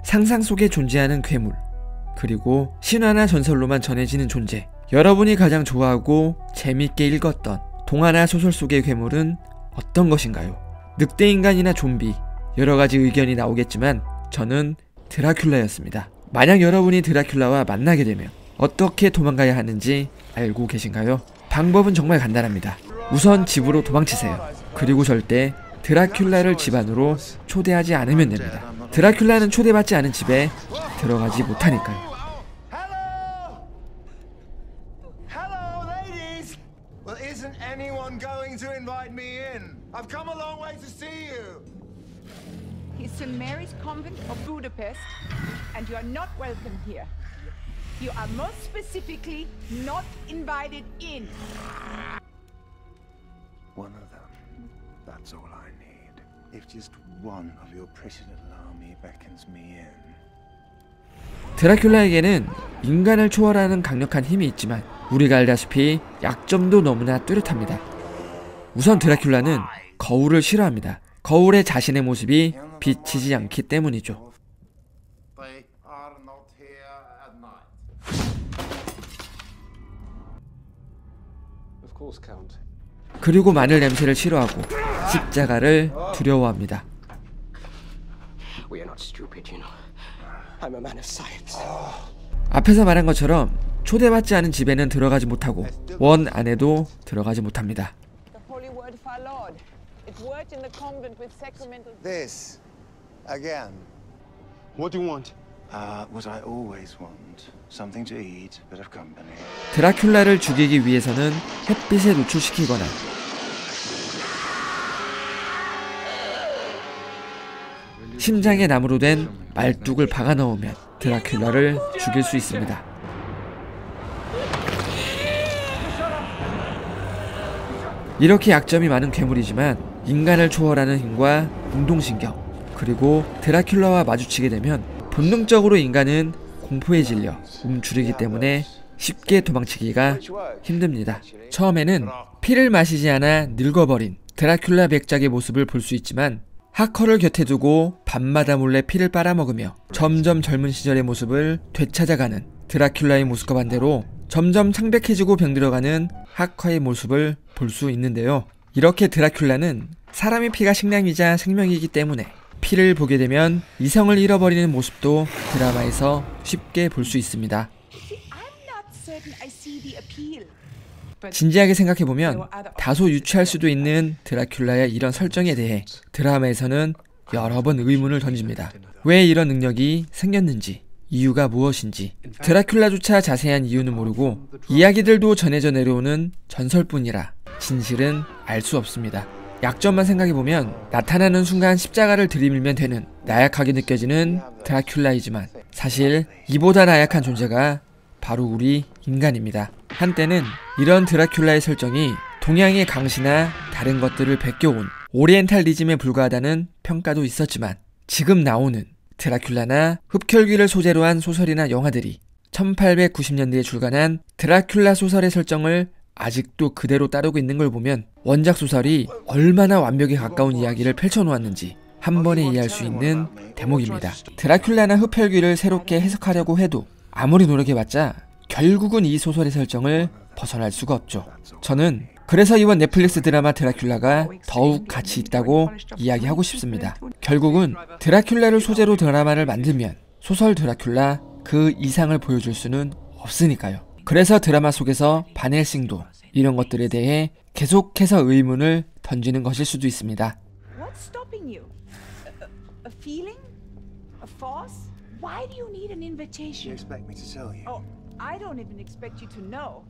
상상 속에 존재하는 괴물, 그리고 신화나 전설로만 전해지는 존재. 여러분이 가장 좋아하고 재밌게 읽었던 동화나 소설 속의 괴물은 어떤 것인가요? 늑대인간이나 좀비, 여러가지 의견이 나오겠지만 저는 드라큘라였습니다. 만약 여러분이 드라큘라와 만나게 되면 어떻게 도망가야 하는지 알고 계신가요? 방법은 정말 간단합니다. 우선 집으로 도망치세요. 그리고 절대 드라큘라를 집 안으로 초대하지 않으면 됩니다. 드라큘라는 초대받지 않은 집에 들어가지 못하니까요. St. Mary's Convent of Budapest, and you are not welcome here. You are most specifically not invited in. One of them. That's all I need. If just one of your pretty little army beckons me in. 드라큘라에게는 인간을 초월하는 강력한 힘이 있지만 우리가 알다시피 약점도 너무나 뚜렷합니다. 우선 드라큘라는 거울을 싫어합니다. 거울에 자신의 모습이 비치지 않기 때문이죠. 그리고 마늘 냄새를 싫어하고 십자가를 두려워합니다. 앞에서 말한 것처럼 초대받지 않은 집에는 들어가지 못하고 원 안에도 들어가지 못합니다. This again. What do you want? What I always want. Something to eat, a bit of company. 드라큘라를 죽이기 위해서는 햇빛에 노출시키거나 심장에 나무로 된 말뚝을 박아 넣으면 드라큘라를 죽일 수 있습니다. 이렇게 약점이 많은 괴물이지만 인간을 초월하는 힘과 운동신경, 그리고 드라큘라와 마주치게 되면 본능적으로 인간은 공포에 질려 움츠리기 때문에 쉽게 도망치기가 힘듭니다. 처음에는 피를 마시지 않아 늙어버린 드라큘라 백작의 모습을 볼 수 있지만 하커를 곁에 두고 밤마다 몰래 피를 빨아먹으며 점점 젊은 시절의 모습을 되찾아가는 드라큘라의 모습과 반대로 점점 창백해지고 병들어가는 하커의 모습을 볼 수 있는데요. 이렇게 드라큘라는 사람의 피가 식량이자 생명이기 때문에 피를 보게 되면 이성을 잃어버리는 모습도 드라마에서 쉽게 볼 수 있습니다. 진지하게 생각해보면 다소 유치할 수도 있는 드라큘라의 이런 설정에 대해 드라마에서는 여러 번 의문을 던집니다. 왜 이런 능력이 생겼는지, 이유가 무엇인지, 드라큘라조차 자세한 이유는 모르고 이야기들도 전해져 내려오는 전설뿐이라 진실은 알 수 없습니다. 약점만 생각해보면 나타나는 순간 십자가를 들이밀면 되는 나약하게 느껴지는 드라큘라이지만 사실 이보다 나약한 존재가 바로 우리 인간입니다. 한때는 이런 드라큘라의 설정이 동양의 강시나 다른 것들을 베껴온 오리엔탈리즘에 불과하다는 평가도 있었지만 지금 나오는 드라큘라나 흡혈귀를 소재로 한 소설이나 영화들이 1890년대에 출간한 드라큘라 소설의 설정을 아직도 그대로 따르고 있는 걸 보면 원작 소설이 얼마나 완벽에 가까운 이야기를 펼쳐놓았는지 한 번에 이해할 수 있는 대목입니다. 드라큘라나 흡혈귀를 새롭게 해석하려고 해도 아무리 노력해봤자 결국은 이 소설의 설정을 벗어날 수가 없죠. 저는 그래서 이번 넷플릭스 드라마 드라큘라가 더욱 가치 있다고 이야기하고 싶습니다. 결국은 드라큘라를 소재로 드라마를 만들면 소설 드라큘라 그 이상을 보여줄 수는 없으니까요. 그래서 드라마 속에서 반헬싱도 이런 것들에 대해 계속해서 의문을 던지는 것일 수도 있습니다. What's stopping you? A feeling? A force? Why do you need an invitation? You expect me to tell you? Oh, I don't even expect you to know.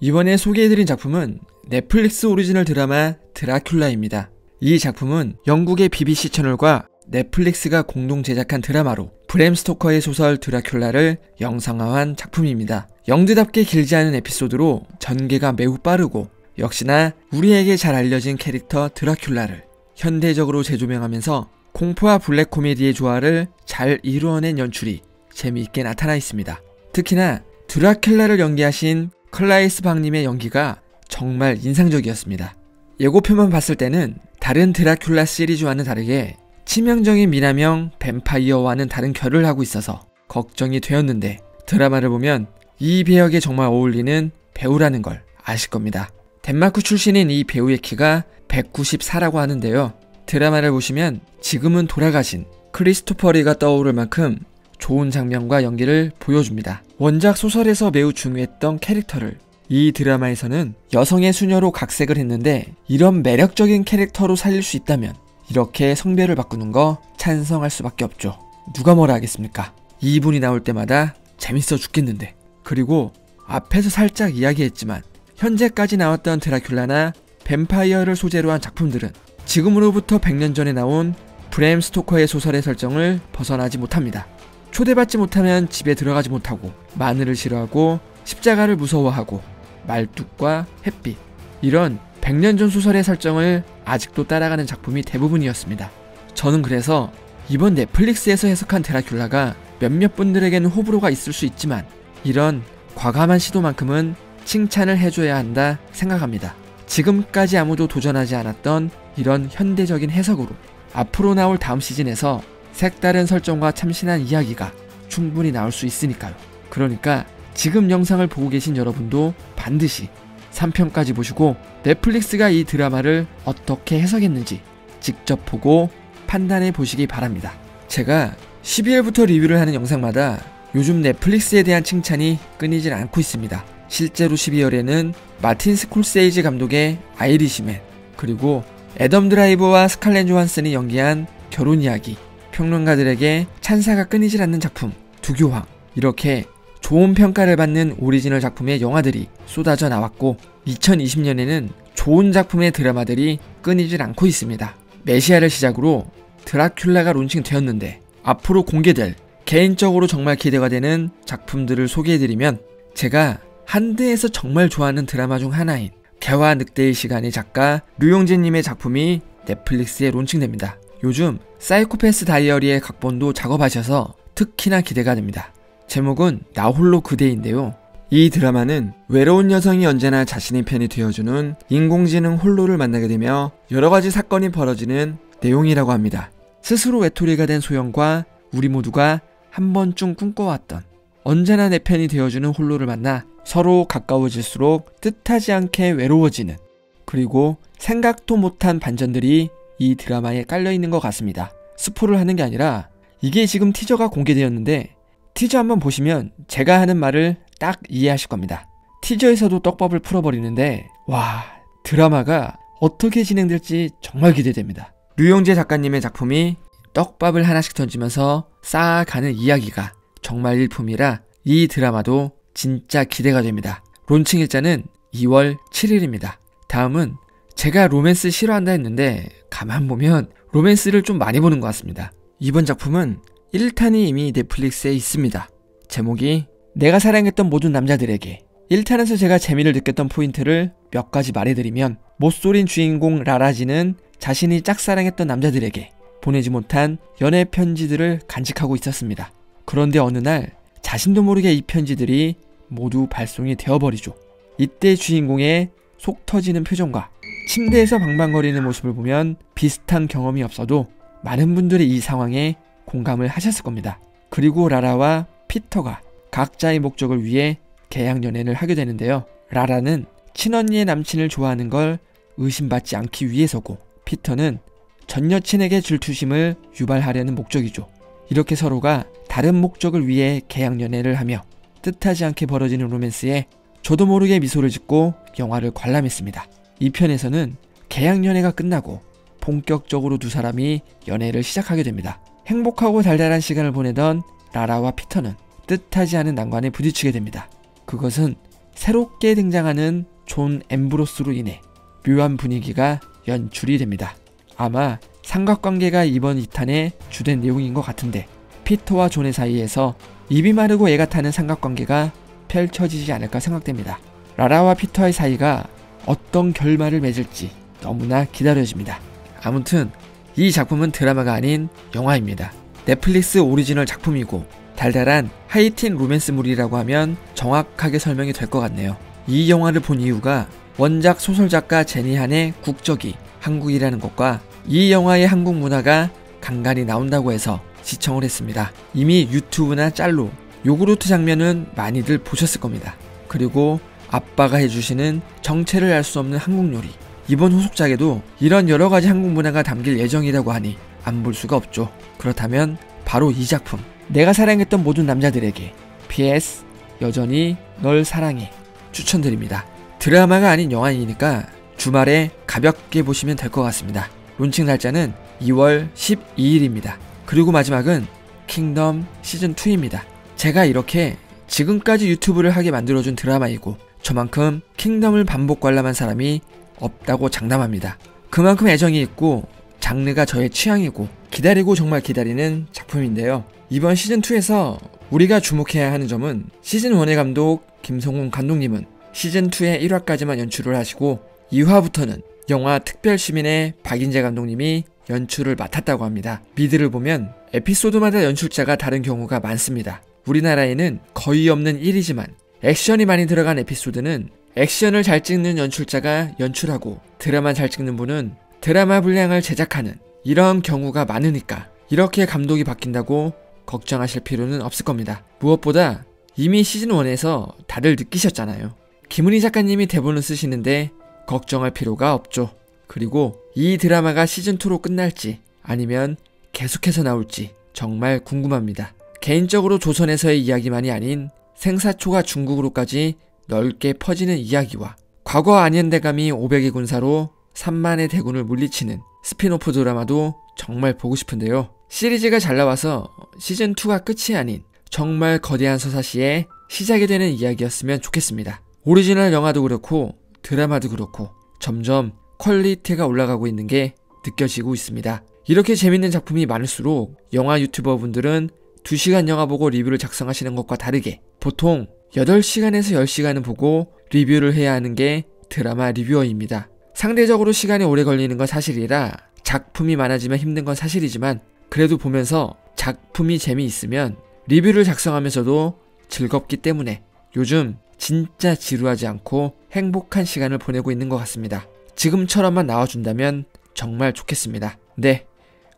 이번에 소개해드린 작품은 넷플릭스 오리지널 드라마 드라큘라입니다. 이 작품은 영국의 BBC 채널과 넷플릭스가 공동 제작한 드라마로 브램 스토커의 소설 드라큘라를 영상화한 작품입니다. 영드답게 길지 않은 에피소드로 전개가 매우 빠르고 역시나 우리에게 잘 알려진 캐릭터 드라큘라를 현대적으로 재조명하면서 공포와 블랙 코미디의 조화를 잘 이루어낸 연출이 재미있게 나타나 있습니다. 특히나 드라큘라를 연기하신 클라이스 박님의 연기가 정말 인상적이었습니다. 예고편만 봤을 때는 다른 드라큘라 시리즈와는 다르게 치명적인 미남형 뱀파이어와는 다른 결을 하고 있어서 걱정이 되었는데 드라마를 보면 이 배역에 정말 어울리는 배우라는 걸 아실 겁니다. 덴마크 출신인 이 배우의 키가 194라고 하는데요. 드라마를 보시면 지금은 돌아가신 크리스토퍼 리가 떠오를 만큼 좋은 장면과 연기를 보여줍니다. 원작 소설에서 매우 중요했던 캐릭터를 이 드라마에서는 여성의 수녀로 각색을 했는데 이런 매력적인 캐릭터로 살릴 수 있다면 이렇게 성별을 바꾸는 거 찬성할 수밖에 없죠. 누가 뭐라 하겠습니까? 이분이 나올 때마다 재밌어 죽겠는데. 그리고 앞에서 살짝 이야기했지만 현재까지 나왔던 드라큘라나 뱀파이어를 소재로 한 작품들은 지금으로부터 100년 전에 나온 브램 스토커의 소설의 설정을 벗어나지 못합니다. 초대받지 못하면 집에 들어가지 못하고 마늘을 싫어하고 십자가를 무서워하고 말뚝과 햇빛, 이런 100년 전 소설의 설정을 아직도 따라가는 작품이 대부분이었습니다. 저는 그래서 이번 넷플릭스에서 해석한 드라큘라가 몇몇 분들에게는 호불호가 있을 수 있지만 이런 과감한 시도만큼은 칭찬을 해줘야 한다 생각합니다. 지금까지 아무도 도전하지 않았던 이런 현대적인 해석으로 앞으로 나올 다음 시즌에서 색다른 설정과 참신한 이야기가 충분히 나올 수 있으니까요. 그러니까 지금 영상을 보고 계신 여러분도 반드시 3편까지 보시고 넷플릭스가 이 드라마를 어떻게 해석했는지 직접 보고 판단해 보시기 바랍니다. 제가 12월부터 리뷰를 하는 영상마다 요즘 넷플릭스에 대한 칭찬이 끊이질 않고 있습니다. 실제로 12월에는 마틴 스콜세이지 감독의 아이리시맨, 그리고 애덤 드라이버와 스칼렛 요한슨이 연기한 결혼 이야기, 평론가들에게 찬사가 끊이질 않는 작품 두교황, 이렇게 좋은 평가를 받는 오리지널 작품의 영화들이 쏟아져 나왔고 2020년에는 좋은 작품의 드라마들이 끊이질 않고 있습니다. 메시아를 시작으로 드라큘라가 론칭되었는데 앞으로 공개될 개인적으로 정말 기대가 되는 작품들을 소개해드리면 제가 한드에서 정말 좋아하는 드라마 중 하나인 개와 늑대의 시간의 작가 류용진님의 작품이 넷플릭스에 론칭됩니다. 요즘 사이코패스 다이어리의 각본도 작업하셔서 특히나 기대가 됩니다. 제목은 나 홀로 그대인데요. 이 드라마는 외로운 여성이 언제나 자신의 편이 되어주는 인공지능 홀로를 만나게 되며 여러가지 사건이 벌어지는 내용이라고 합니다. 스스로 외톨이가 된 소영과 우리 모두가 한 번쯤 꿈꿔왔던 언제나 내 편이 되어주는 홀로를 만나 서로 가까워질수록 뜻하지 않게 외로워지는, 그리고 생각도 못한 반전들이 이 드라마에 깔려있는 것 같습니다. 스포를 하는 게 아니라 이게 지금 티저가 공개되었는데 티저 한번 보시면 제가 하는 말을 딱 이해하실 겁니다. 티저에서도 떡밥을 풀어버리는데 와, 드라마가 어떻게 진행될지 정말 기대됩니다. 류용재 작가님의 작품이 떡밥을 하나씩 던지면서 쌓아가는 이야기가 정말 일품이라 이 드라마도 진짜 기대가 됩니다. 론칭 일자는 2월 7일입니다. 다음은 제가 로맨스 싫어한다 했는데 가만 보면 로맨스를 좀 많이 보는 것 같습니다. 이번 작품은 1탄이 이미 넷플릭스에 있습니다. 제목이 내가 사랑했던 모든 남자들에게. 1탄에서 제가 재미를 느꼈던 포인트를 몇 가지 말해드리면 못소린 주인공 라라지는 자신이 짝사랑했던 남자들에게 보내지 못한 연애 편지들을 간직하고 있었습니다. 그런데 어느 날 자신도 모르게 이 편지들이 모두 발송이 되어버리죠. 이때 주인공의 속 터지는 표정과 침대에서 방방거리는 모습을 보면 비슷한 경험이 없어도 많은 분들이 이 상황에 공감을 하셨을 겁니다. 그리고 라라와 피터가 각자의 목적을 위해 계약 연애를 하게 되는데요. 라라는 친언니의 남친을 좋아하는 걸 의심받지 않기 위해서고, 피터는 전 여친에게 질투심을 유발하려는 목적이죠. 이렇게 서로가 다른 목적을 위해 계약 연애를 하며 뜻하지 않게 벌어지는 로맨스에 저도 모르게 미소를 짓고 영화를 관람했습니다. 이 편에서는 계약 연애가 끝나고 본격적으로 두 사람이 연애를 시작하게 됩니다. 행복하고 달달한 시간을 보내던 라라와 피터는 뜻하지 않은 난관에 부딪히게 됩니다. 그것은 새롭게 등장하는 존 앰브로스로 인해 묘한 분위기가 연출이 됩니다. 아마 삼각관계가 이번 2탄의 주된 내용인 것 같은데 피터와 존의 사이에서 입이 마르고 애가 타는 삼각관계가 펼쳐지지 않을까 생각됩니다. 라라와 피터의 사이가 어떤 결말을 맺을지 너무나 기다려집니다. 아무튼 이 작품은 드라마가 아닌 영화입니다. 넷플릭스 오리지널 작품이고 달달한 하이틴 로맨스물이라고 하면 정확하게 설명이 될 것 같네요. 이 영화를 본 이유가 원작 소설작가 제니한의 국적이 한국이라는 것과 이 영화의 한국 문화가 간간히 나온다고 해서 시청을 했습니다. 이미 유튜브나 짤로 요구르트 장면은 많이들 보셨을 겁니다. 그리고 아빠가 해주시는 정체를 알 수 없는 한국 요리. 이번 후속작에도 이런 여러가지 한국 문화가 담길 예정이라고 하니 안 볼 수가 없죠. 그렇다면 바로 이 작품, 내가 사랑했던 모든 남자들에게 PS 여전히 널 사랑해 추천드립니다. 드라마가 아닌 영화이니까 주말에 가볍게 보시면 될 것 같습니다. 론칭 날짜는 2월 12일입니다. 그리고 마지막은 킹덤 시즌2입니다. 제가 이렇게 지금까지 유튜브를 하게 만들어준 드라마이고 저만큼 킹덤을 반복 관람한 사람이 없다고 장담합니다. 그만큼 애정이 있고 장르가 저의 취향이고 기다리고 정말 기다리는 작품인데요. 이번 시즌2에서 우리가 주목해야 하는 점은 시즌1의 감독 김성훈 감독님은 시즌2의 1화까지만 연출을 하시고 2화부터는 영화 특별시민의 박인재 감독님이 연출을 맡았다고 합니다. 미드를 보면 에피소드마다 연출자가 다른 경우가 많습니다. 우리나라에는 거의 없는 일이지만 액션이 많이 들어간 에피소드는 액션을 잘 찍는 연출자가 연출하고 드라마 잘 찍는 분은 드라마 분량을 제작하는 이런 경우가 많으니까 이렇게 감독이 바뀐다고 걱정하실 필요는 없을 겁니다. 무엇보다 이미 시즌1에서 다들 느끼셨잖아요. 김은희 작가님이 대본을 쓰시는데 걱정할 필요가 없죠. 그리고 이 드라마가 시즌2로 끝날지 아니면 계속해서 나올지 정말 궁금합니다. 개인적으로 조선에서의 이야기만이 아닌 생사초가 중국으로까지 넓게 퍼지는 이야기와 과거 안현대감이 500의 군사로 3만의 대군을 물리치는 스핀오프 드라마도 정말 보고 싶은데요. 시리즈가 잘 나와서 시즌2가 끝이 아닌 정말 거대한 서사시의 시작이 되는 이야기였으면 좋겠습니다. 오리지널 영화도 그렇고 드라마도 그렇고 점점 퀄리티가 올라가고 있는 게 느껴지고 있습니다. 이렇게 재밌는 작품이 많을수록 영화 유튜버 분들은 2시간 영화 보고 리뷰를 작성하시는 것과 다르게 보통 8시간에서 10시간은 보고 리뷰를 해야 하는 게 드라마 리뷰어입니다. 상대적으로 시간이 오래 걸리는 건 사실이라 작품이 많아지면 힘든 건 사실이지만 그래도 보면서 작품이 재미있으면 리뷰를 작성하면서도 즐겁기 때문에 요즘 진짜 지루하지 않고 행복한 시간을 보내고 있는 것 같습니다. 지금처럼만 나와준다면 정말 좋겠습니다. 네,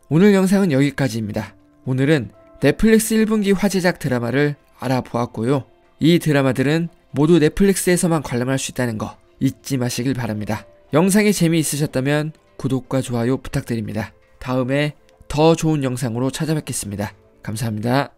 오늘 영상은 여기까지입니다. 오늘은 넷플릭스 1분기 화제작 드라마를 알아보았고요. 이 드라마들은 모두 넷플릭스에서만 관람할 수 있다는 거 잊지 마시길 바랍니다. 영상이 재미있으셨다면 구독과 좋아요 부탁드립니다. 다음에 더 좋은 영상으로 찾아뵙겠습니다. 감사합니다.